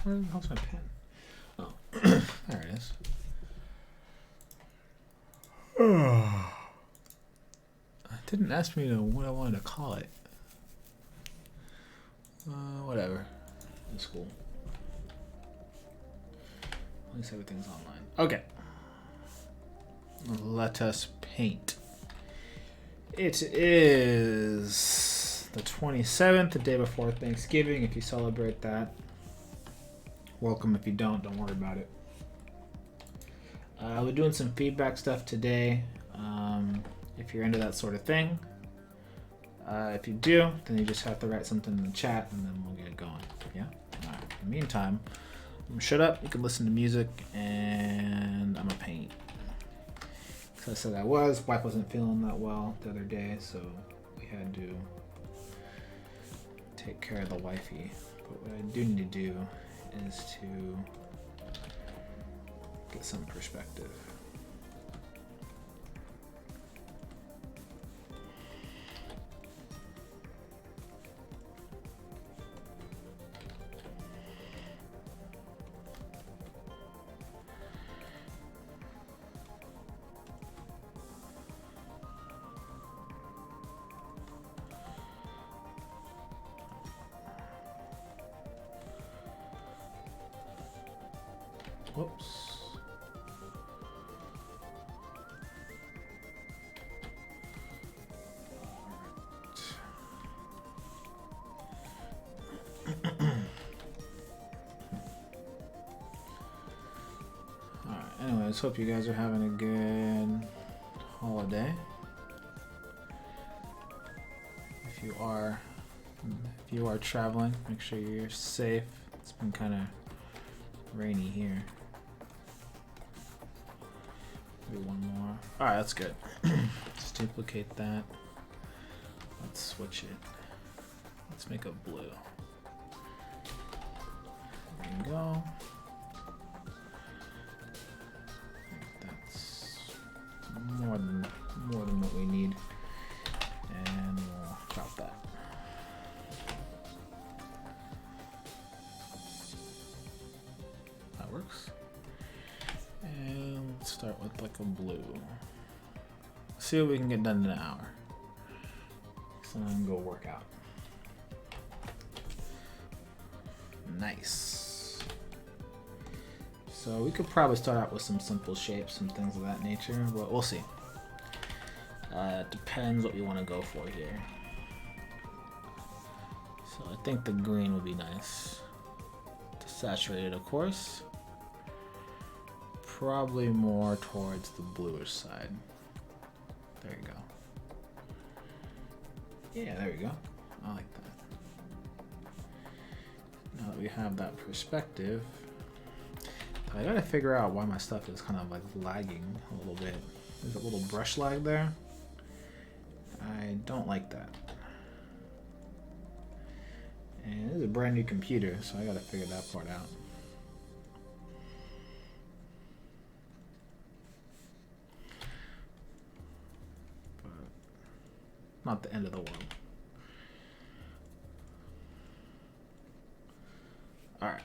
Where the hell's my pen? Oh, there it is. It didn't ask me what I wanted to call it. Whatever. It's cool. At least everything's online. Okay. Let us paint. It is the 27th, the day before Thanksgiving. If you celebrate that, welcome. If you don't worry about it. We're doing some feedback stuff today. If you're into that sort of thing. If you do, then you just have to write something in the chat and then we'll get it going. Yeah? Alright. In the meantime, I'm gonna shut up. You can listen to music and I'm gonna paint. So I said wife wasn't feeling that well the other day, so we had to take care of the wifey. But what I do need to do is to get some perspective. Whoops. Alright, anyways, hope you guys are having a good holiday. If you are traveling, make sure you're safe. It's been kind of rainy here. Maybe one more. Alright, that's good. Let's duplicate that. Let's switch it. Let's make it blue. There you go. That's more than what we need. And we'll drop that. That works. And let's start with like a blue. See what we can get done in an hour. So I'm gonna go work out. Nice. So we could probably start out with some simple shapes, some things of that nature, but we'll see. It depends what we want to go for here. So I think the green would be nice. Saturated, of course. Probably more towards the bluish side. There you go. Yeah, there you go. I like that. Now that we have that perspective, I gotta figure out why my stuff is kind of like lagging a little bit. There's a little brush lag there. I don't like that. And this is a brand new computer, so I gotta figure that part out. But not the end of the world. Alright.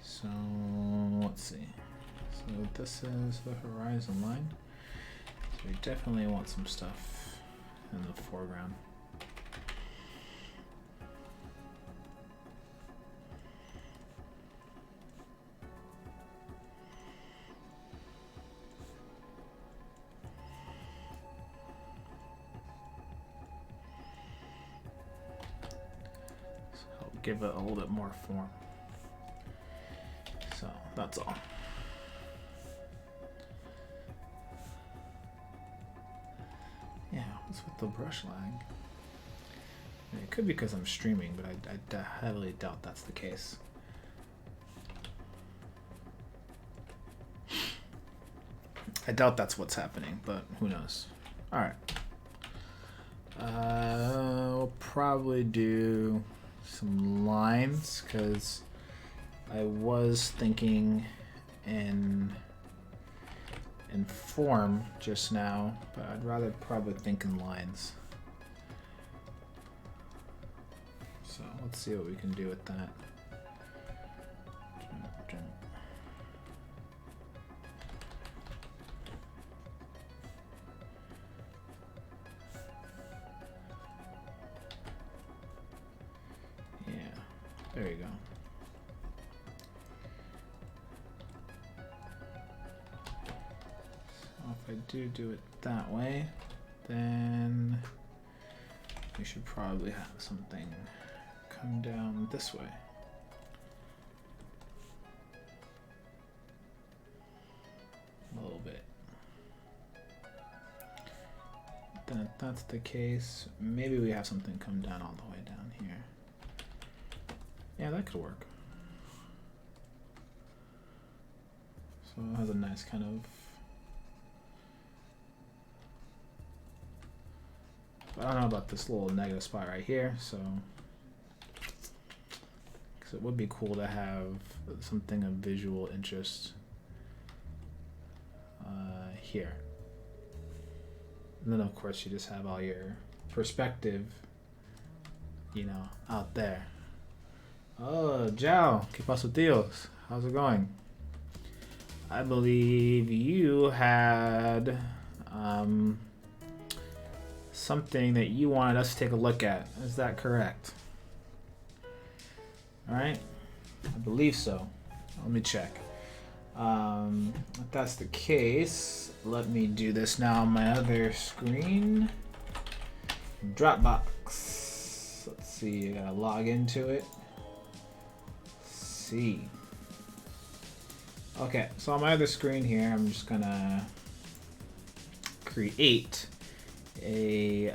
So let's see. So this is the horizon line. So we definitely want some stuff in the foreground. So help give it a little bit more form. So that's all. Yeah, what's with the brush lag? It could be because I'm streaming, but I heavily doubt that's the case. I doubt that's what's happening, but who knows. Alright. We'll probably do some lines, because I was thinking in in form just now, but I'd rather probably think in lines. So let's see what we can do with that. Yeah, there you go. If I do it that way, then we should probably have something come down this way. A little bit. Then if that's the case, maybe we have something come down all the way down here. Yeah, that could work. So it has a nice kind of... I don't know about this little negative spot right here, so because it would be cool to have something of visual interest here. And then of course you just have all your perspective, you know, out there. Oh, Jao, ¿qué pasó, tíos? How's it going? I believe you had something that you wanted us to take a look at. Is that correct? All right, I believe so. Let me check. If that's the case, let me do this now on my other screen. Dropbox. Let's see, I gotta log into it. See. Okay, so on my other screen here, I'm just gonna create a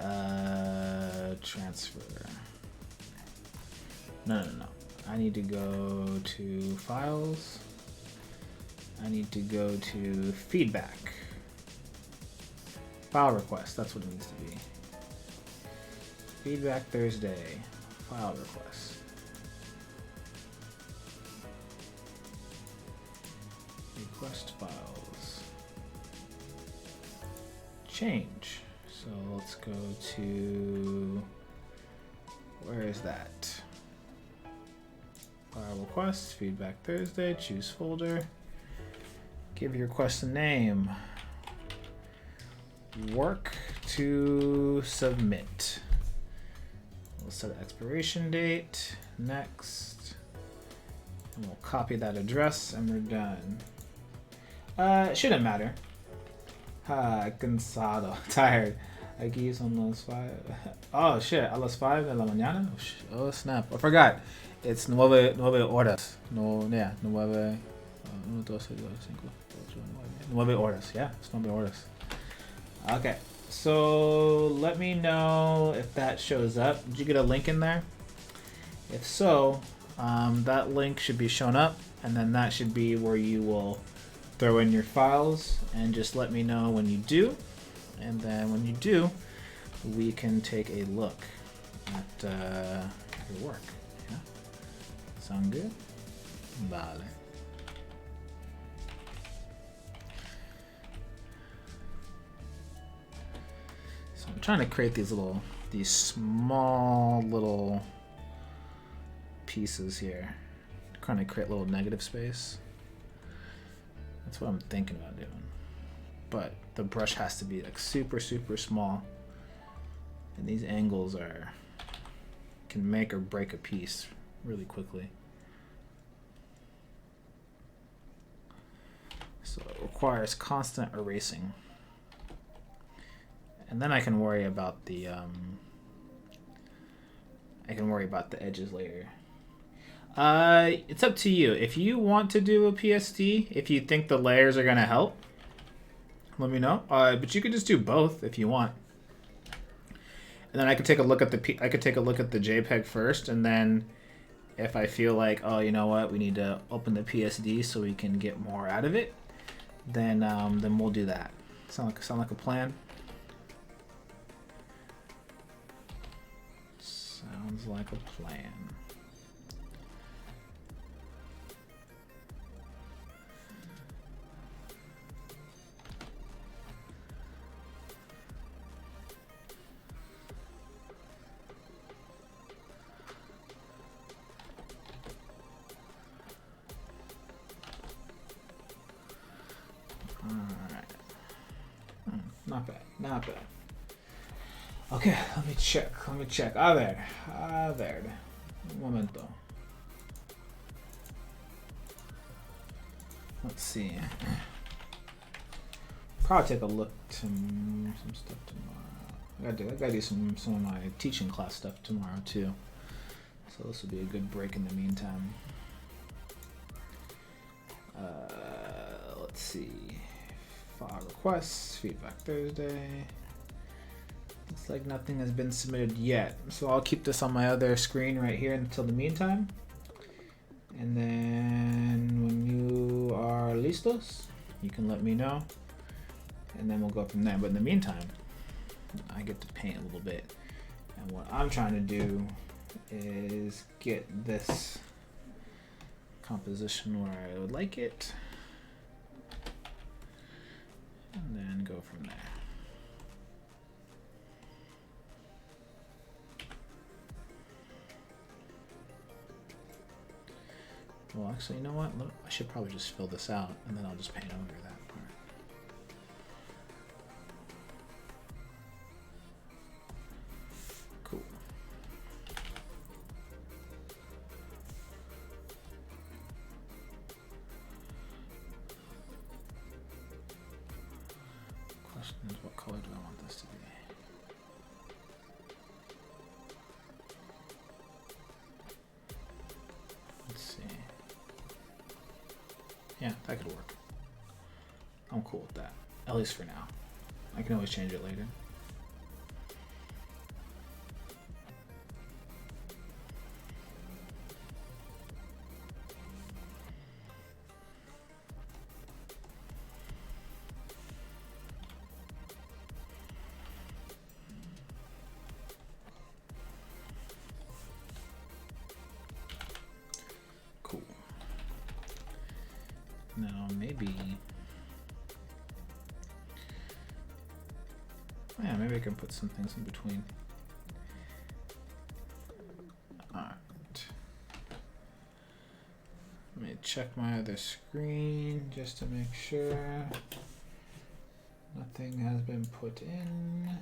transfer. No. I need to go to files. I need to go to feedback. File request, that's what it needs to be. Feedback Thursday, file request. Request files. Change. So let's go to, where is that? File request, feedback Thursday, choose folder. Give your request a name. Work to submit. We'll set expiration date. Next. And we'll copy that address and we're done. It shouldn't matter. Cansado. Tired. Aquí son las 5. Oh shit, a las 5 de la mañana? Oh snap. I forgot. It's 9 horas. No, yeah, 9. 1, 2, 3, 4, 5, 9 horas. Yeah, it's 9 horas. Okay, so let me know if that shows up. Did you get a link in there? If so, that link should be shown up, and then that should be where you will throw in your files, and just let me know when you do. And then when you do, we can take a look at your work. Yeah? Sound good? Vale. So I'm trying to create these small little pieces here. Trying to create a little negative space. That's what I'm thinking about doing. But the brush has to be like super, super small. And these angles can make or break a piece really quickly. So it requires constant erasing. And then I can worry about the edges later. It's up to you. If you want to do a PSD, if you think the layers are gonna help, let me know. But you could just do both if you want. And then I could take a look at the JPEG first, and then if I feel like, oh, you know what, we need to open the PSD so we can get more out of it, then we'll do that. Sound like a plan? Sounds like a plan. Not bad. Okay, let me check. A ver. Un momento. Let's see. Probably take a look to some stuff tomorrow. I gotta do some of my teaching class stuff tomorrow too. So this will be a good break in the meantime. Let's see. File requests, feedback Thursday. Looks like nothing has been submitted yet. So I'll keep this on my other screen right here until the meantime. And then when you are listos, you can let me know. And then we'll go from there. But in the meantime, I get to paint a little bit. And what I'm trying to do is get this composition where I would like it. And then go from there. Well, actually, you know what? I should probably just fill this out, and then I'll just paint over that part. Cool. Question is, what color do I want this to be? Let's see. Yeah, that could work. I'm cool with that, at least for now. I can always change it later. Cool. Now maybe, yeah, maybe I can put some things in between. Alright. Let me check my other screen just to make sure nothing has been put in.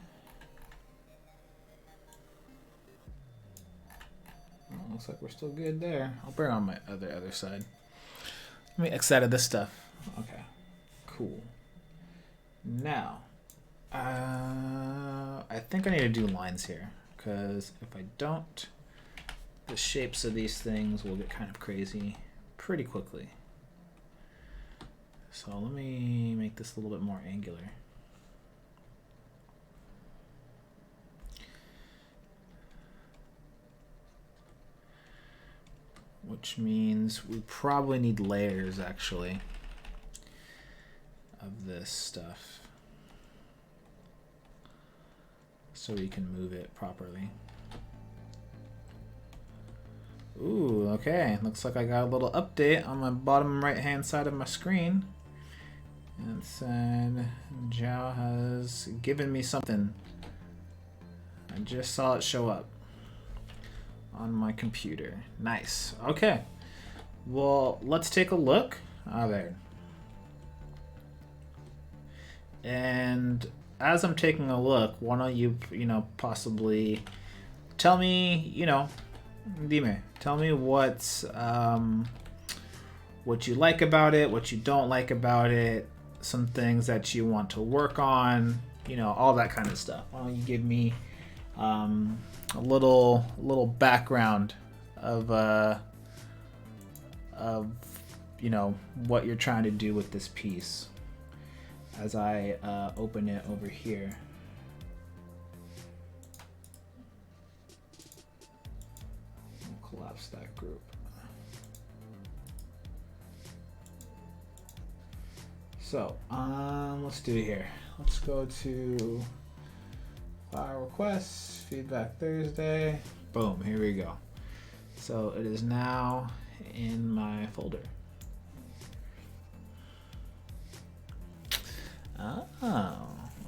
Well, looks like we're still good there. I'll bring on my other side. Let me X out of this stuff. Okay, cool. Now, I think I need to do lines here, because if I don't, the shapes of these things will get kind of crazy pretty quickly. So let me make this a little bit more angular. Which means we probably need layers, actually, of this stuff, so we can move it properly. Ooh, okay. Looks like I got a little update on my bottom right-hand side of my screen. And it said, Zhao has given me something. I just saw it show up on my computer. Nice. Okay. Well, let's take a look. Ah, there. And as I'm taking a look, why don't you, possibly tell me, dime, tell me what you like about it, what you don't like about it, some things that you want to work on, all that kind of stuff. Why don't you give me a little background of what you're trying to do with this piece as I open it over here. I'll collapse that group. So let's do it here. Let's go to file requests, feedback Thursday. Boom, here we go. So it is now in my folder. Oh,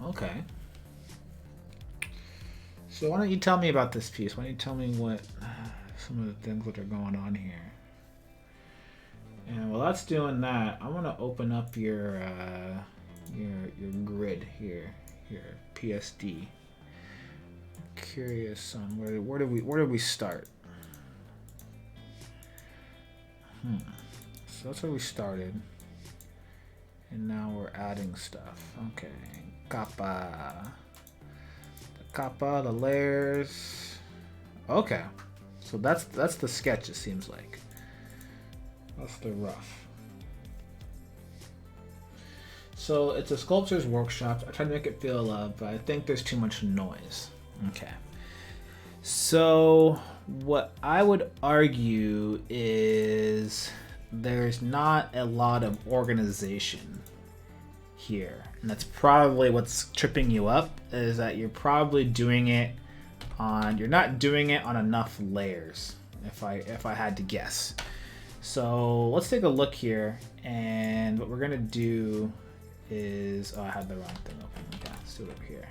okay. So why don't you tell me about this piece? Why don't you tell me what some of the things that are going on here? And while that's doing that, I want to open up your grid here, your PSD. Curious on where did we start? So that's where we started. And now we're adding stuff. Okay. Kappa. The kappa, the layers. Okay. So that's the sketch, it seems like. That's the rough. So it's a sculptor's workshop. I tried to make it feel love, but I think there's too much noise. Okay. So what I would argue is there's not a lot of organization here. And that's probably what's tripping you up, is that you're probably doing it on, you're not doing it on enough layers, if I had to guess. So let's take a look here, and what we're gonna do is, oh, I had the wrong thing open. Okay, let's do it over here.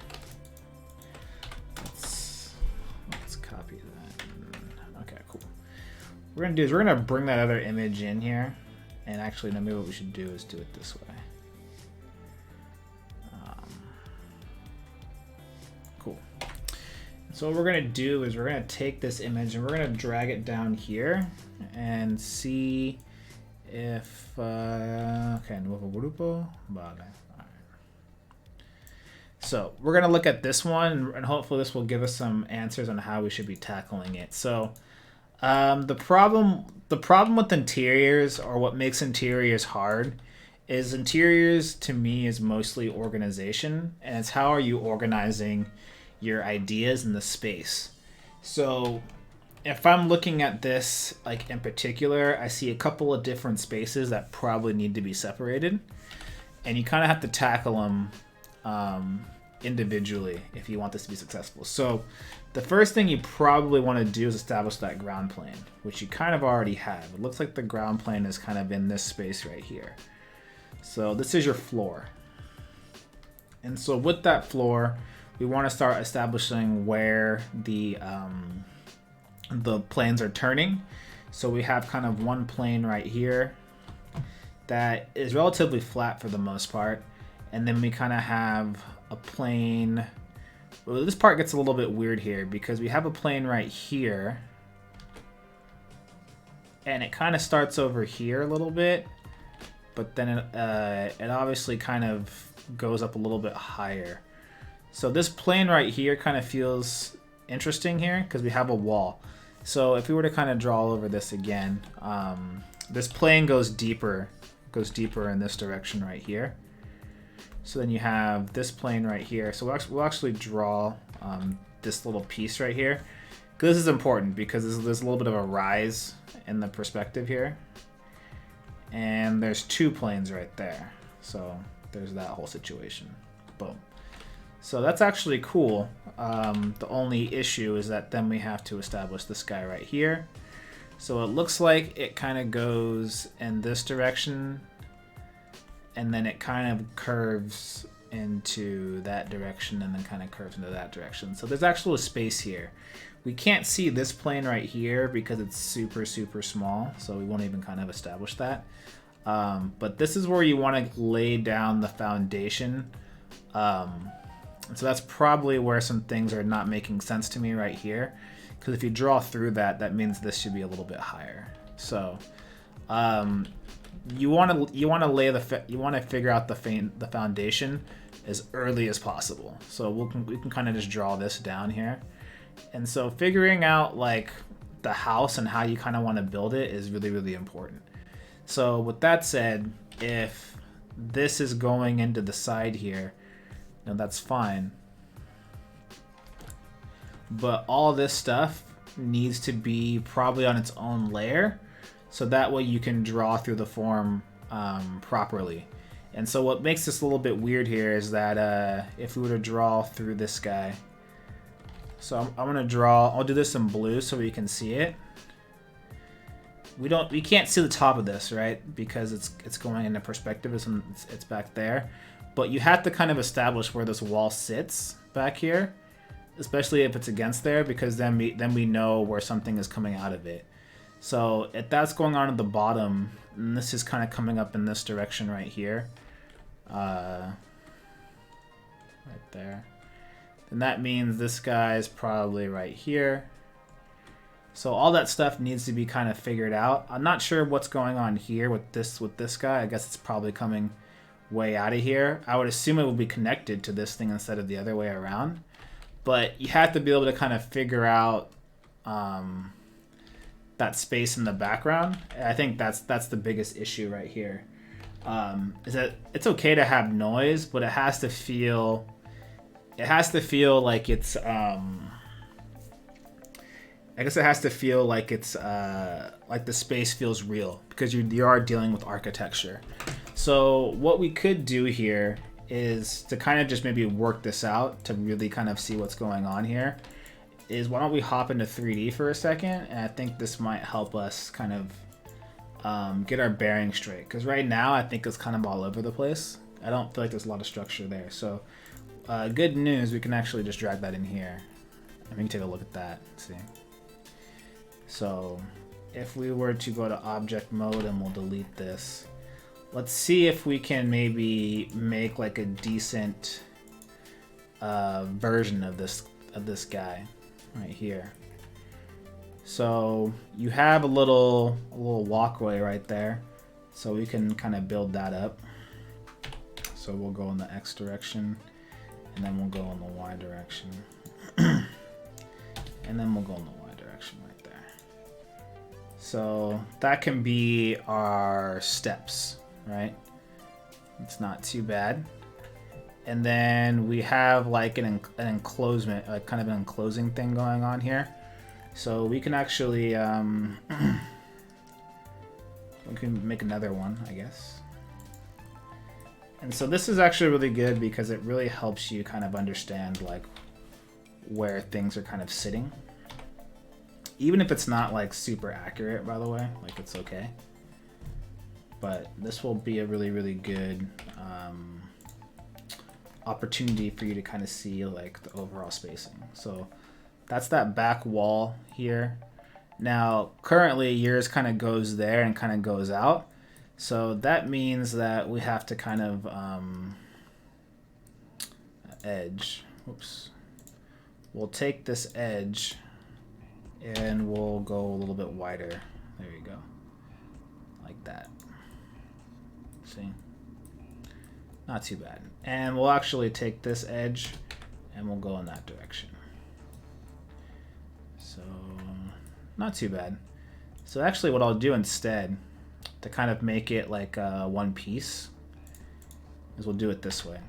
Let's copy that. Okay, cool. What we're gonna do is we're gonna bring that other image in here, and actually, maybe what we should do is do it this way. Cool. So what we're gonna do is we're gonna take this image and we're gonna drag it down here and see if okay, nuevo grupo. Vale. All right. So we're gonna look at this one, and hopefully this will give us some answers on how we should be tackling it. So the problem with interiors, or what makes interiors hard, is interiors to me is mostly organization, and it's how are you organizing your ideas in the space. So if I'm looking at this, like in particular, I see a couple of different spaces that probably need to be separated, and you kind of have to tackle them individually if you want this to be successful. So the first thing you probably want to do is establish that ground plane, which you kind of already have. It looks like the ground plane is kind of in this space right here. So this is your floor. And so with that floor, we want to start establishing where the planes are turning. So we have kind of one plane right here that is relatively flat for the most part. And then we kind of have a plane. Well, this part gets a little bit weird here because we have a plane right here. And it kind of starts over here a little bit. But then it obviously kind of goes up a little bit higher. So this plane right here kind of feels interesting here because we have a wall. So if we were to kind of draw over this again, this plane goes deeper in this direction right here. So then you have this plane right here. So we'll actually draw this little piece right here. This is important because there's a little bit of a rise in the perspective here. And there's two planes right there. So there's that whole situation. Boom. So that's actually cool. The only issue is that then we have to establish this guy right here. So it looks like it kind of goes in this direction, and then it kind of curves into that direction, and then kind of curves into that direction. So there's actually a space here. We can't see this plane right here because it's super, super small, so we won't even kind of establish that. But this is where you want to lay down the foundation. So that's probably where some things are not making sense to me right here, because if you draw through that, that means this should be a little bit higher. So you want to figure out the foundation as early as possible. So we can kind of just draw this down here, and so figuring out like the house and how you kind of want to build it is really, really important. So with that said, if this is going into the side here, now that's fine. But all this stuff needs to be probably on its own layer, so that way you can draw through the form properly. And so what makes this a little bit weird here is that if we were to draw through this guy, so I'm gonna draw, I'll do this in blue so we can see it. We can't see the top of this, right? Because it's going into perspective, it's back there. But you have to kind of establish where this wall sits back here, especially if it's against there, because then we know where something is coming out of it. So if that's going on at the bottom, and this is kind of coming up in this direction right here, right there. And that means this guy is probably right here. So all that stuff needs to be kind of figured out. I'm not sure what's going on here with this guy. I guess it's probably coming way out of here. I would assume it will be connected to this thing instead of the other way around. But you have to be able to kind of figure out that space in the background. And I think that's the biggest issue right here. Is that it's okay to have noise, but it has to feel like it's I guess it has to feel like it's like the space feels real, because you are dealing with architecture. So what we could do here is to kind of just maybe work this out to really kind of see what's going on here. Is why don't we hop into 3D for a second, and I think this might help us kind of get our bearing straight, because right now I think it's kind of all over the place. I don't feel like there's a lot of structure there. So good news, we can actually just drag that in here, and we can take a look at that. Let's see. So if we were to go to object mode and we'll delete this, let's see if we can maybe make like a decent version of this guy right here. So you have a little walkway right there, so we can kind of build that up. So we'll go in the X direction, and then we'll go in the Y direction, and then we'll go in the Y direction right there. So that can be our steps, right? It's not too bad. And then we have like an enclosement, like kind of an enclosing thing going on here. So we can actually we can make another one, I guess. And so this is actually really good because it really helps you kind of understand like where things are kind of sitting. Even if it's not like super accurate, by the way, like it's okay. But this will be a really, really good opportunity for you to kind of see like the overall spacing. So that's that back wall here. Now, currently yours kind of goes there and kind of goes out. So that means that we have to kind of edge. Whoops. We'll take this edge and we'll go a little bit wider. There you go. Like that. See? Not too bad. And we'll actually take this edge and we'll go in that direction. So, not too bad. So actually what I'll do instead, to kind of make it like one piece, is we'll do it this way.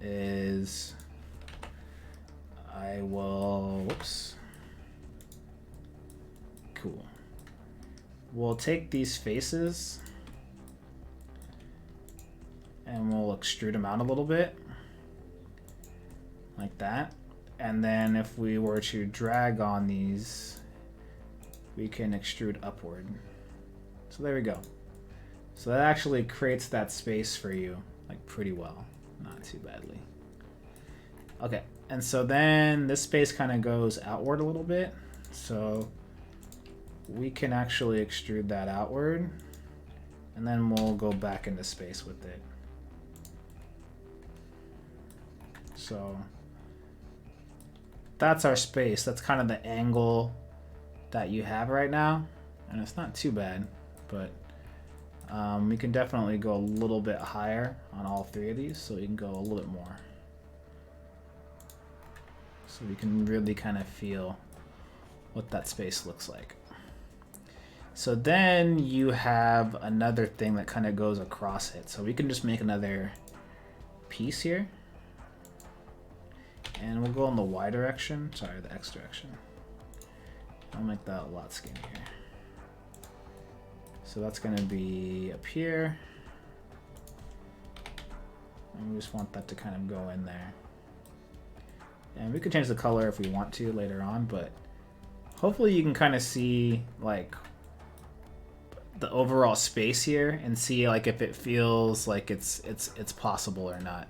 Is I will, whoops. Cool. We'll take these faces and we'll extrude them out a little bit like that. And then if we were to drag on these, we can extrude upward. So there we go. So that actually creates that space for you like pretty well, not too badly. Okay, and so then this space kind of goes outward a little bit. So we can actually extrude that outward, and then we'll go back into space with it. So that's our space. That's kind of the angle that you have right now, and it's not too bad, but we can definitely go a little bit higher on all three of these, so we can go a little bit more. So we can really kind of feel what that space looks like. So then you have another thing that kind of goes across it. So we can just make another piece here. And we'll go in the Y direction, sorry, the X direction. I'll make that a lot skinnier. So that's gonna be up here. And we just want that to kind of go in there. And we can change the color if we want to later on, but hopefully you can kind of see like the overall space here and see like if it feels like it's possible or not.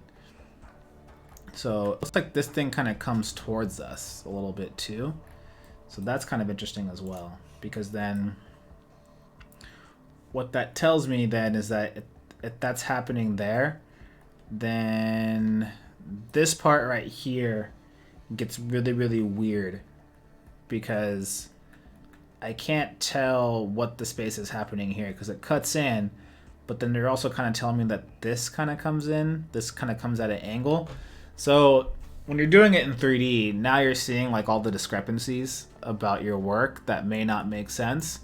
So it looks like this thing kind of comes towards us a little bit too. So that's kind of interesting as well, because then what that tells me then is that if that's happening there, then this part right here gets really, really weird because I can't tell what the space is happening here because it cuts in, but then they're also kind of telling me that this kind of comes in, this kind of comes at an angle. So when you're doing it in 3D, now you're seeing like all the discrepancies about your work that may not make sense.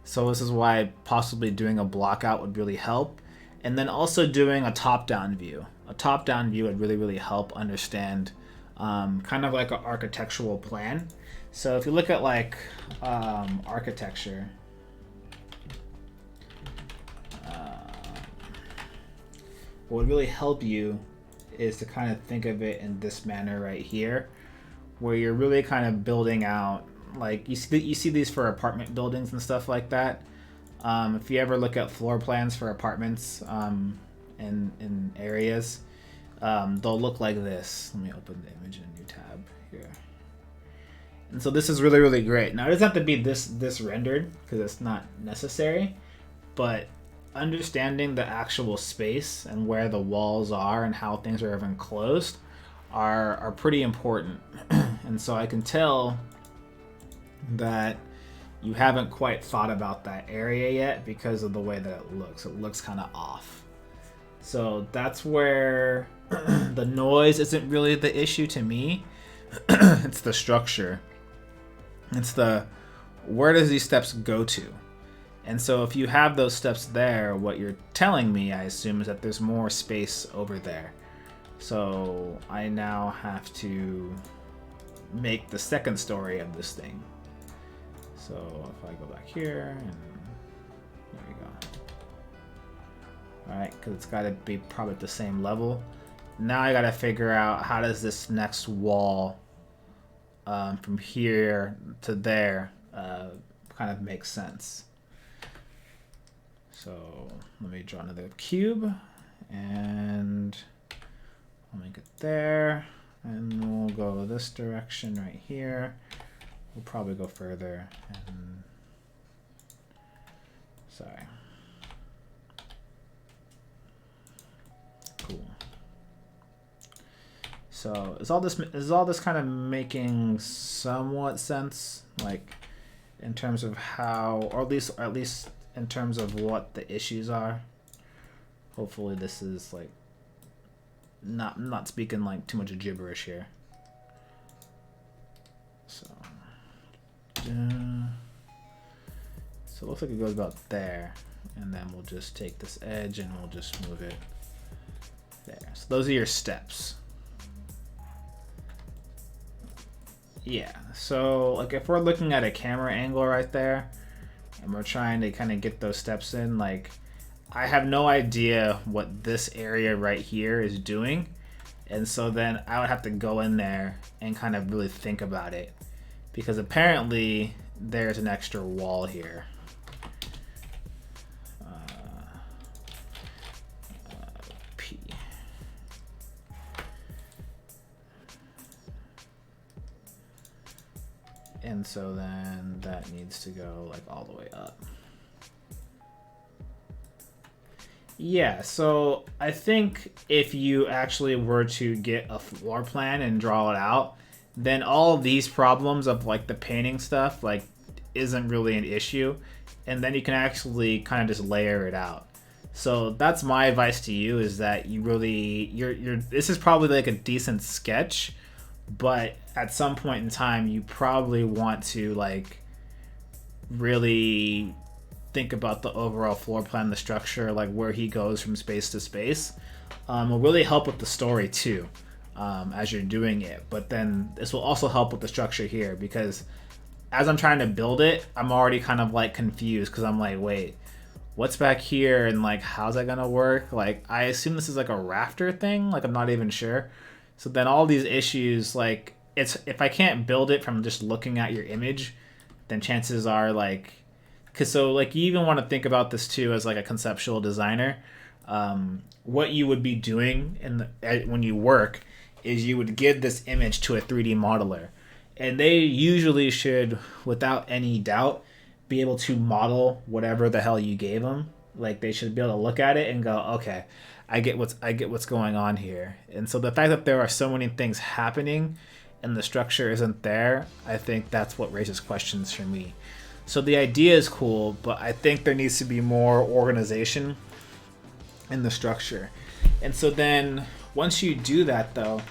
So this is why possibly doing a block out would really help. And then also doing a top-down view. A top-down view would really, really help understand kind of like an architectural plan. So if you look at like architecture, what would really help you is to kind of think of it in this manner right here, where you're really kind of building out, like you see these for apartment buildings and stuff like that. If you ever look at floor plans for apartments in areas, they'll look like this. Let me open the image in a new tab here. And so this is really, really great. Now it doesn't have to be this rendered because it's not necessary, but understanding the actual space and where the walls are and how things are enclosed are pretty important. And so I can tell that you haven't quite thought about that area yet because of the way that it looks. It looks kind of off. So that's where the noise isn't really the issue to me. It's the structure. It's the where does these steps go to? And so if you have those steps there, what you're telling me, I assume, is that there's more space over there. So I now have to make the second story of this thing. So if I go back here, and there we go. All right, because it's got to be probably at the same level. Now I got to figure out how does this next wall from here to there kind of make sense. So let me draw another cube, and I'll make it there, and we'll go this direction right here. We'll probably go further, and sorry. Cool. So is all this kind of making somewhat sense, like in terms of how, or at least in terms of what the issues are? Hopefully this is like not speaking like too much gibberish here. So it looks like it goes about there, and then we'll just take this edge and we'll just move it there. So those are your steps. Yeah, so like if we're looking at a camera angle right there and we're trying to kind of get those steps in, like I have no idea what this area right here is doing. And so then I would have to go in there and kind of really think about it, because apparently there's an extra wall here. P. And so then that needs to go like all the way up. Yeah, so I think if you actually were to get a floor plan and draw it out, then all of these problems of like the painting stuff like isn't really an issue, and then you can actually kind of just layer it out. So that's my advice to you, is that you really this is probably like a decent sketch, but at some point in time you probably want to like really think about the overall floor plan, the structure, like where he goes from space to space. Will really help with the story too, as you're doing it. But then this will also help with the structure here, because as I'm trying to build it, I'm already kind of like confused, because I'm like, wait, what's back here, and like how's that gonna work? Like I assume this is like a rafter thing, like I'm not even sure. So then all these issues, like it's, if I can't build it from just looking at your image, then chances are like, because so like you even want to think about this too as like a conceptual designer. What you would be doing when you work is you would give this image to a 3D modeler, and they usually should, without any doubt, be able to model whatever the hell you gave them. Like they should be able to look at it and go, okay, I get what's going on here. And so the fact that there are so many things happening and the structure isn't there, I think that's what raises questions for me. So the idea is cool, but I think there needs to be more organization in the structure. And so then once you do that though,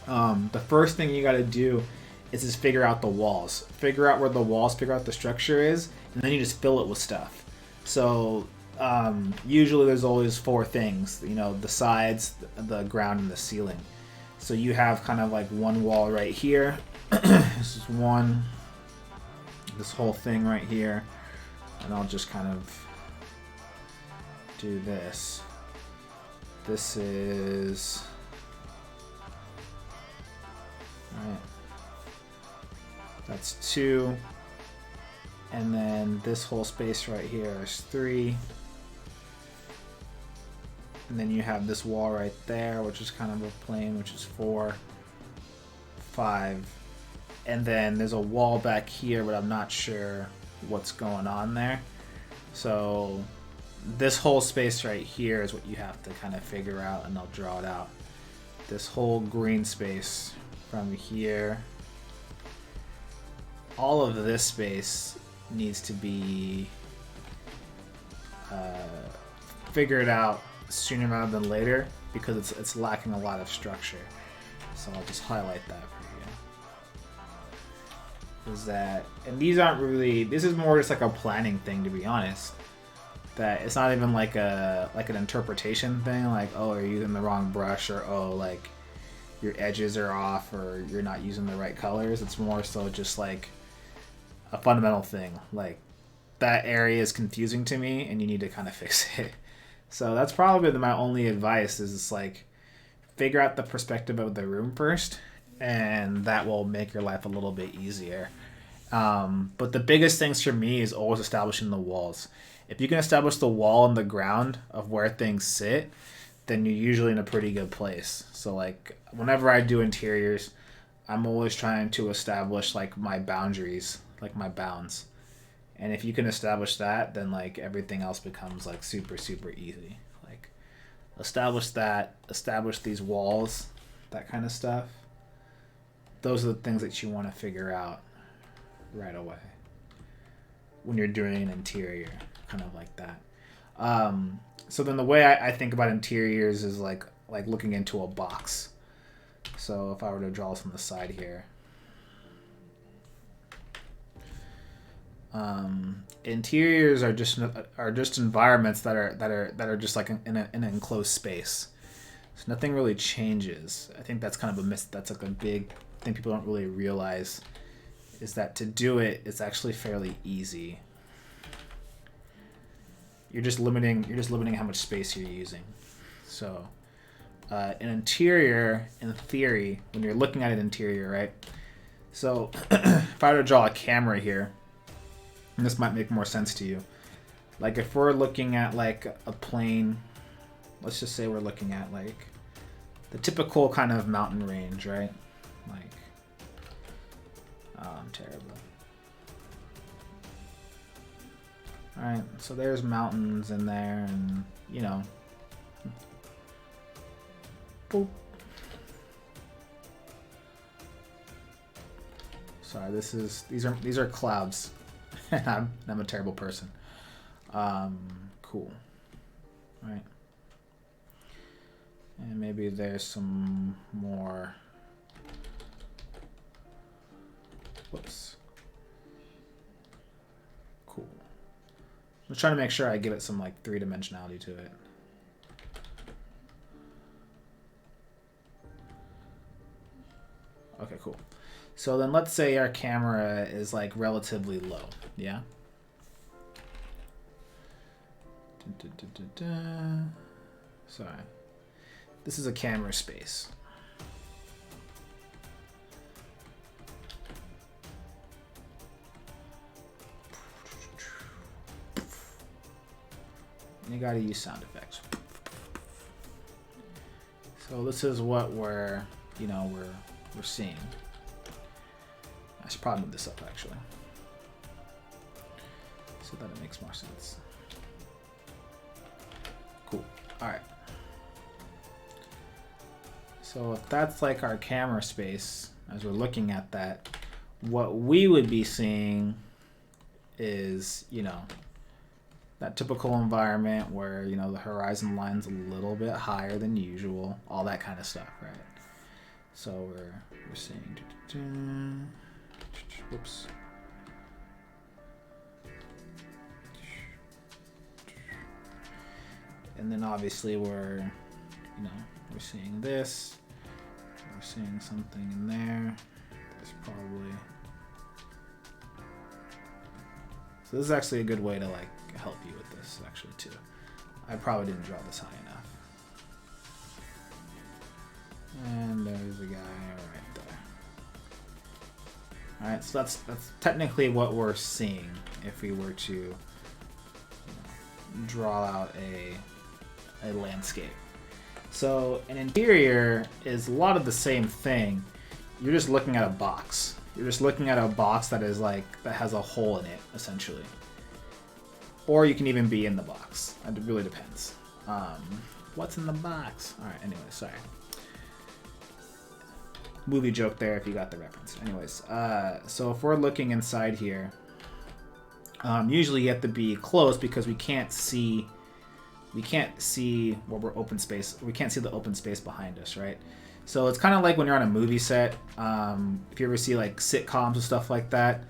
the first thing you got to do is just figure out the walls. Figure out where the walls, figure out the structure is, and then you just fill it with stuff. So usually there's always 4 things, you know, the sides, the ground, and the ceiling. So you have kind of like one wall right here. This is one, this whole thing right here. And I'll just kind of do this. This is, all right, that's 2. And then this whole space right here is 3. And then you have this wall right there, which is kind of a plane, which is 4, 5. And then there's a wall back here, but I'm not sure what's going on there. So this whole space right here is what you have to kind of figure out, and I'll draw it out. This whole green space from here, all of this space needs to be figured out sooner rather than later, because it's lacking a lot of structure. So I'll just highlight that for you. Is that, and these aren't really, this is more just like a planning thing, to be honest. That it's not even like an interpretation thing, like, oh, you're using the wrong brush, or oh, like your edges are off, or you're not using the right colors. It's more so just like a fundamental thing, like that area is confusing to me and you need to kind of fix it. So that's probably my only advice, is like figure out the perspective of the room first, and that will make your life a little bit easier. But the biggest things for me is always establishing the walls. If you can establish the wall and the ground of where things sit, then you're usually in a pretty good place. So like whenever I do interiors, I'm always trying to establish like my boundaries, like my bounds. And if you can establish that, then like everything else becomes like super, super easy. Like establish that, establish these walls, that kind of stuff. Those are the things that you want to figure out right away when you're doing an interior, kind of like that. So then the way I think about interiors is like looking into a box. So if I were to draw this on the side here, interiors are just environments that are just like in an enclosed space. So nothing really changes. I think that's kind of that's like a big thing people don't really realize, is that to do it, it's actually fairly easy. You're just limiting how much space you're using. So an interior, in theory, when you're looking at an interior, right? So if I were to draw a camera here, and this might make more sense to you. Like if we're looking at like a plane, let's just say we're looking at like the typical kind of mountain range, right? Like, oh, I'm terrible. All right, so there's mountains in there, and you know, boop. Sorry, these are clouds. I'm a terrible person. Cool. All right. And maybe there's some more. Whoops. Cool. I'm trying to make sure I give it some like 3-dimensionality to it. Okay, cool. So then let's say our camera is like relatively low, yeah? Sorry. This is a camera space. You gotta use sound effects. So this is what we're seeing. I should probably move this up actually, so that it makes more sense. Cool. All right. So if that's like our camera space, as we're looking at that, what we would be seeing is, you know, that typical environment where, you know, the horizon line's a little bit higher than usual, all that kind of stuff, right? So we're seeing, whoops. And then obviously we're seeing this. We're seeing something in there. There's probably. So this is actually a good way to like help you with this actually too. I probably didn't draw this high enough. And there's a guy right there. All right, so that's technically what we're seeing if we were to draw out a landscape. So an interior is a lot of the same thing. You're just looking at a box. You're just looking at a box that is like that has a hole in it essentially. Or you can even be in the box. It really depends. What's in the box? All right. Anyway, sorry. Movie joke there if you got the reference. Anyways, so if we're looking inside here, usually you have to be close because we can't see what we're open space. We can't see the open space behind us, right? So it's kind of like when you're on a movie set. If you ever see like sitcoms and stuff like that,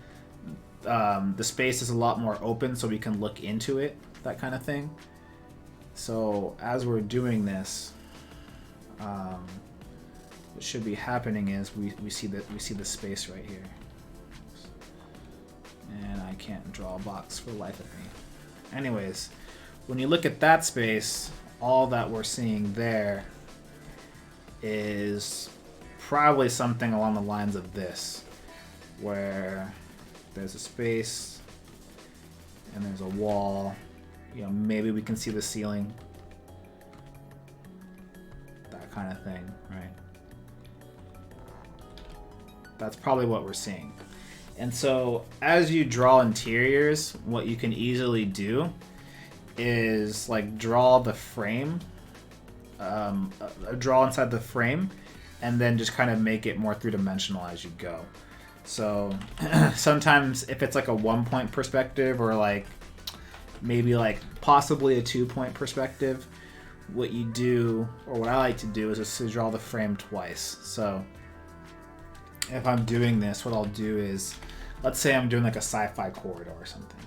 the space is a lot more open, so we can look into it, that kind of thing. So as we're doing this, what should be happening is we see the space right here, and I can't draw a box for the life of me. Anyways, when you look at that space, all that we're seeing there is probably something along the lines of this, where there's a space and there's a wall. You know, maybe we can see the ceiling, that kind of thing, right? That's probably what we're seeing. And so as you draw interiors, what you can easily do is like draw the frame, draw inside the frame, and then just kind of make it more three-dimensional as you go. So sometimes if it's like a 1-point perspective or like maybe like possibly a 2-point perspective, what you do, or what I like to do, is just to draw the frame twice. So if I'm doing this, what I'll do is, let's say I'm doing like a sci-fi corridor or something.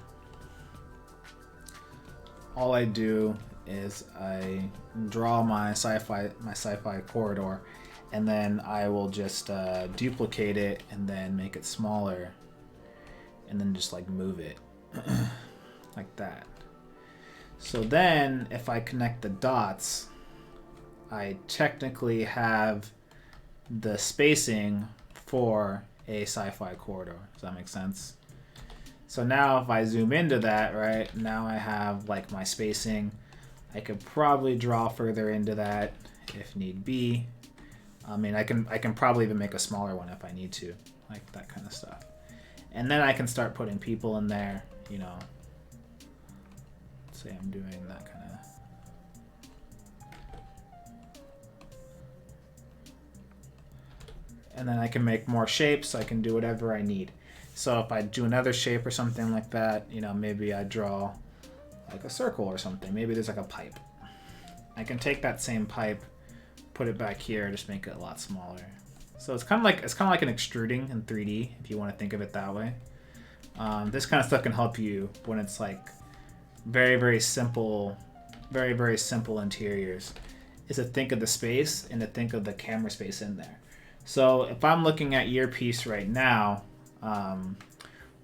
All I do is I draw my sci-fi corridor, and then I will just duplicate it and then make it smaller, and then just like move it like that. So then if I connect the dots, I technically have the spacing for a sci-fi corridor. Does that make sense? So now if I zoom into that, right, now I have like my spacing. I could probably draw further into that if need be. I mean, I can probably even make a smaller one if I need to, like that kind of stuff. And then I can start putting people in there, you know. Let's say I'm doing that kind of. And then I can make more shapes. I can do whatever I need. So if I do another shape or something like that, you know, maybe I draw like a circle or something. Maybe there's like a pipe. I can take that same pipe, put it back here, just make it a lot smaller. So it's kind of like an extruding in 3D, if you want to think of it that way. This kind of stuff can help you when it's like very simple interiors, is to think of the space and to think of the camera space in there. So if I'm looking at your piece right now,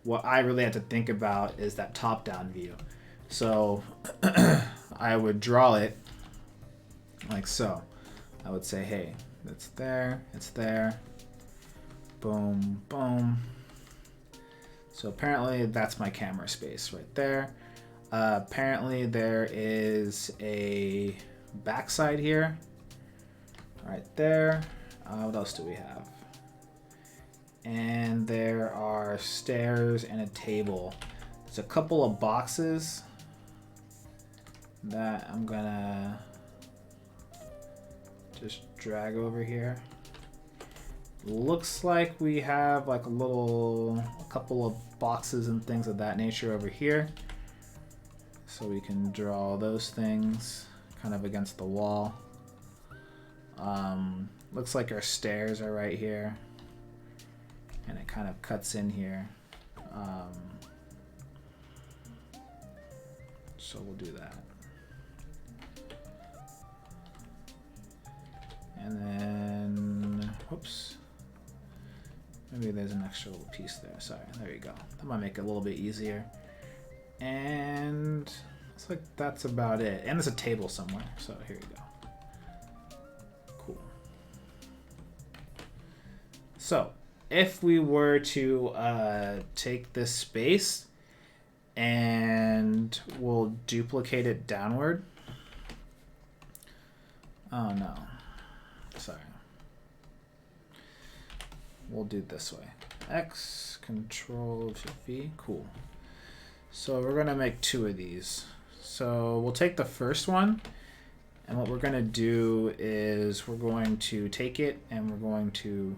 what I really have to think about is that top-down view. So I would draw it like so. I would say, hey, it's there, boom, boom. So apparently that's my camera space right there. Apparently there is a backside here, right there. What else do we have? And there are stairs and a table. There's a couple of boxes that I'm gonna just drag over here. looks like we have like a couple of boxes and things of that nature over here. So we can draw those things kind of against the wall. Looks like our stairs are right here. And it kind of cuts in here. So we'll do that. And then, whoops. Maybe there's an extra little piece there. Sorry, there you go. That might make it a little bit easier. And looks like that's about it. And there's a table somewhere, so here you go. Cool. So if we were to take this space and we'll duplicate it downward. Oh no, sorry. We'll do it this way. X, Control, V, cool. So we're gonna make 2 of these. So we'll take the first one, and what we're gonna do is we're going to take it and we're going to,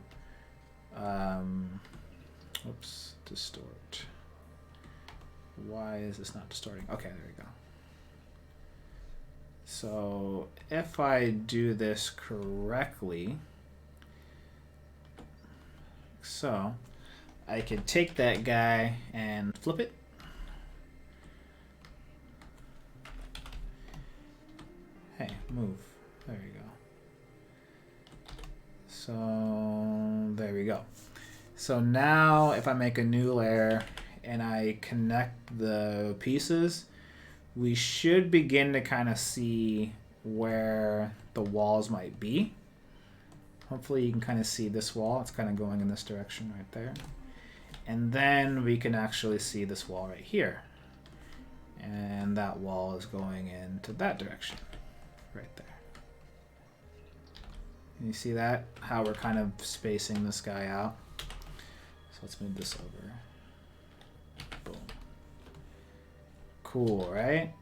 oops, distort. Why is this not distorting? Okay, there we go. So if I do this correctly, so I could take that guy and flip it. Hey, move. There you go. So there we go. So now if I make a new layer and I connect the pieces, we should begin to kind of see where the walls might be. Hopefully you can kind of see this wall. It's kind of going in this direction right there. And then we can actually see this wall right here. And that wall is going into that direction right there. And you see that? How we're kind of spacing this guy out. So let's move this over. Boom. Cool, right?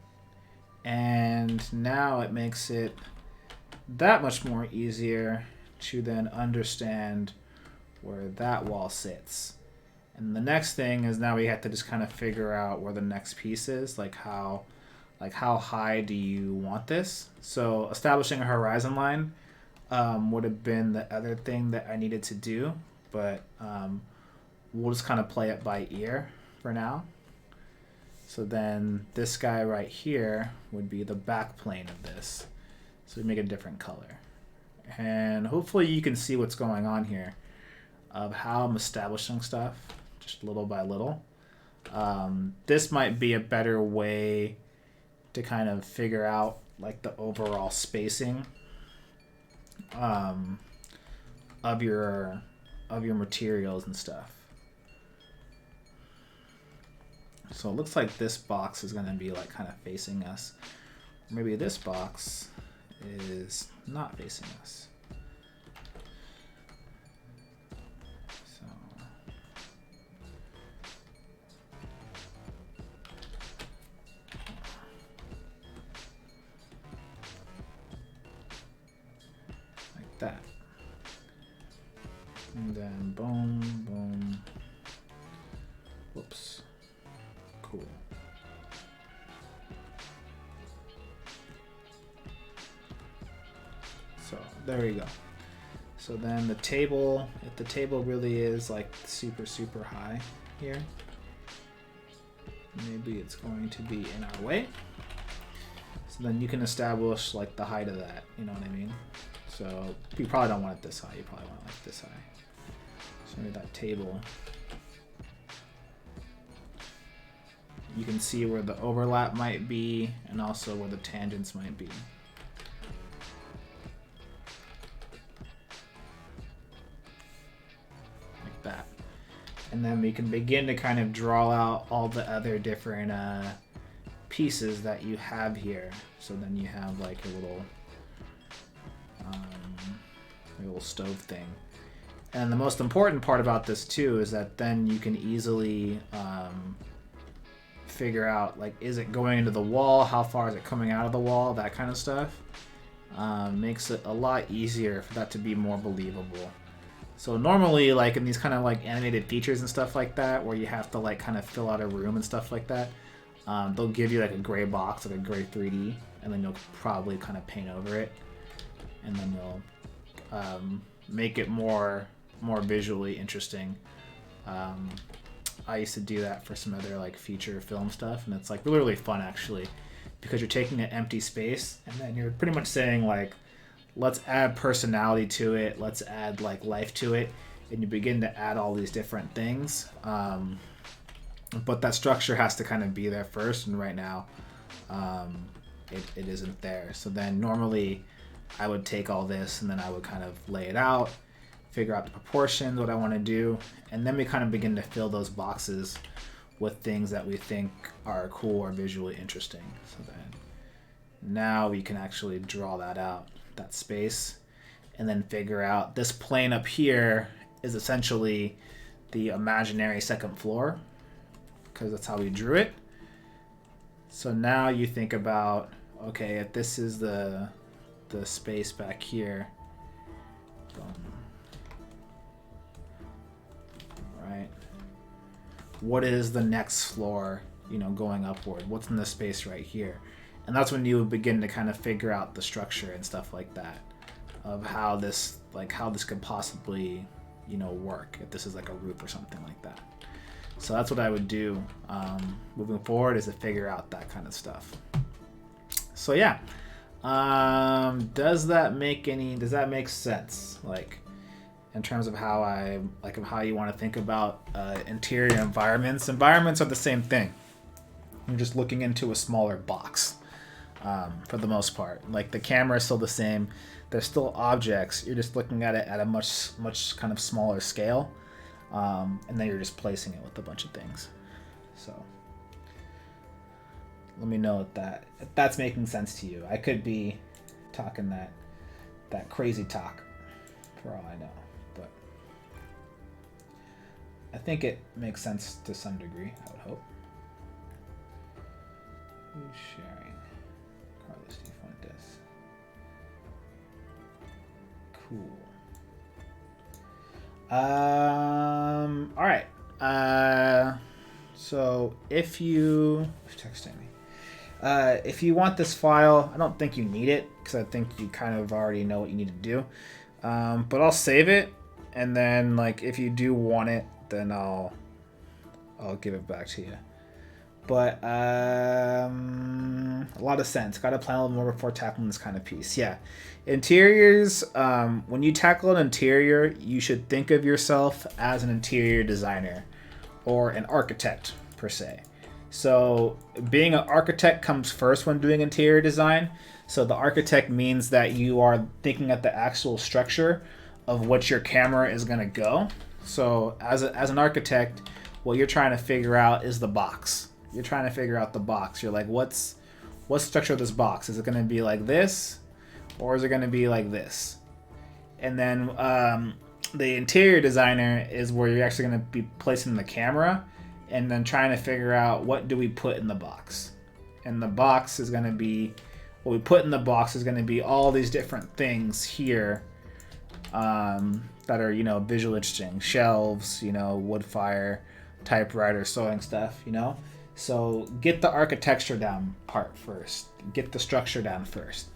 And now it makes it that much more easier to then understand where that wall sits. And the next thing is now we have to just kind of figure out where the next piece is, like how high do you want this? So establishing a horizon line would have been the other thing that I needed to do, but we'll just kind of play it by ear for now. So then this guy right here would be the back plane of this. So we make a different color. And hopefully you can see what's going on here of how I'm establishing stuff just little by little. This might be a better way to kind of figure out like the overall spacing of your materials and stuff. So it looks like this box is going to be like kind of facing us. Maybe this box is not facing us. So like that. And then boom, boom. Whoops. Cool. So there we go. So then the table, if the table really is like super high here, maybe it's going to be in our way. So then you can establish like the height of that, you know what I mean? So you probably don't want it this high, you probably want it like this high. So maybe that table, you can see where the overlap might be and also where the tangents might be. Like that. And then we can begin to kind of draw out all the other different pieces that you have here. So then you have like a little stove thing. And the most important part about this too is that then you can easily figure out like, is it going into the wall, how far is it coming out of the wall, that kind of stuff. Makes it a lot easier for that to be more believable. So normally, like in these kind of like animated features and stuff like that, where you have to like kind of fill out a room and stuff like that, they'll give you like a gray box, like a gray 3D, and then you'll probably kind of paint over it, and then you'll make it more visually interesting. I used to do that for some other like feature film stuff, and it's like really fun actually, because you're taking an empty space and then you're pretty much saying like, let's add personality to it, let's add like life to it, and you begin to add all these different things. But that structure has to kind of be there first, and right now it isn't there. So then normally I would take all this and then I would kind of lay it out, figure out the proportions, what I want to do, and then we kind of begin to fill those boxes with things that we think are cool or visually interesting. So then now we can actually draw that out, that space, and then figure out this plane up here is essentially the imaginary second floor, because that's how we drew it. So now you think about, okay, if this is the space back here, right, what is the next floor, you know, going upward? What's in the space right here? And that's when you would begin to kind of figure out the structure and stuff like that of how this could possibly, you know, work if this is like a roof or something like that. So that's what I would do moving forward, is to figure out that kind of stuff. So yeah, does that make sense? Like in terms of how how you want to think about interior environments. Environments are the same thing. You're just looking into a smaller box for the most part. Like the camera is still the same. They're still objects. You're just looking at it at a much kind of smaller scale. And then you're just placing it with a bunch of things. So let me know if that's making sense to you. I could be talking that crazy talk for all I know, but I think it makes sense to some degree, I would hope. Who's sharing? Carlos DeFuentes. Cool. All right. So if you texting me, if you want this file, I don't think you need it because I think you kind of already know what you need to do. But I'll save it, and then like if you do want it, then I'll give it back to you. But a lot of sense. Got to plan a little more before tackling this kind of piece. Yeah, interiors. When you tackle an interior, you should think of yourself as an interior designer or an architect per se. So being an architect comes first when doing interior design. So the architect means that you are thinking at the actual structure of what your camera is going to go. So as an architect, what you're trying to figure out is the box. You're trying to figure out the box. You're like, what's the structure of this box? Is it going to be like this, or is it going to be like this? And then the interior designer is where you're actually going to be placing the camera, and then trying to figure out what do we put in the box. And the box is going to be, what we put in the box is going to be all these different things here that are, you know, visually interesting. Shelves, you know, wood fire, typewriter, sewing stuff, you know. So get the architecture down part first. Get the structure down first.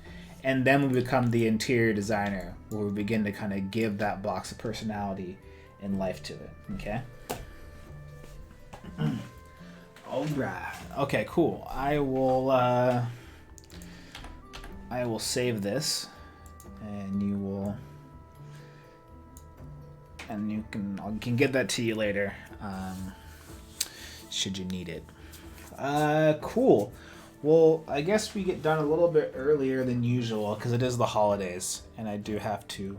And then we become the interior designer, where we begin to kind of give that box a personality and life to it. Okay? All right. Okay, cool. I will save this, and you can get that to you later, should you need it. Cool. Well, I guess we get done a little bit earlier than usual because it is the holidays, and I do have to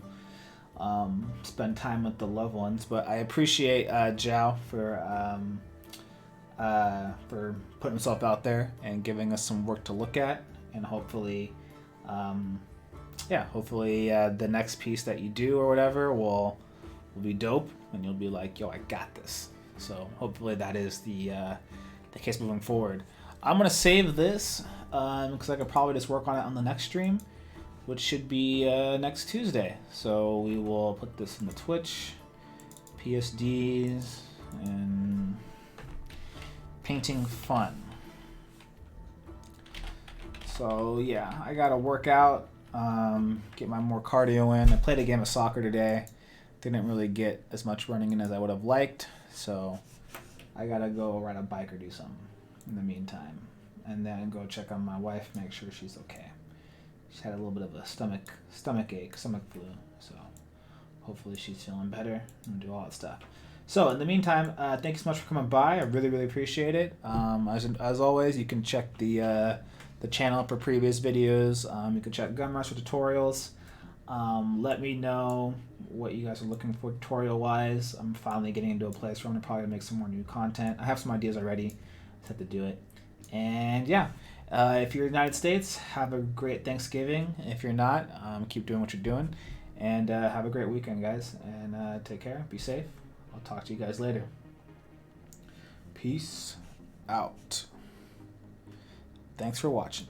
spend time with the loved ones. But I appreciate Zhao for putting himself out there and giving us some work to look at, and hopefully the next piece that you do or whatever will be dope, and you'll be like, yo, I got this. So hopefully that is the case moving forward. I'm gonna save this because I could probably just work on it on the next stream, which should be next Tuesday. So we will put this in the Twitch, PSDs, and painting fun. So yeah, I gotta work out, get my more cardio in. I played a game of soccer today. Didn't really get as much running in as I would have liked, so I gotta go ride a bike or do something in the meantime, and then go check on my wife, make sure she's okay. She had a little bit of a stomach ache, stomach flu, so hopefully she's feeling better and do all that stuff. So in the meantime, thank you so much for coming by. I really appreciate it. As always, you can check the channel for previous videos. You can check Gunmaster tutorials. Let me know what you guys are looking for tutorial wise. I'm finally getting into a place where I'm gonna probably make some more new content. I have some ideas already. Just have to do it. And yeah, if you're in the United States, have a great Thanksgiving. If you're not, keep doing what you're doing, and have a great weekend, guys. And take care. Be safe. I'll talk to you guys later. Peace out. Thanks for watching.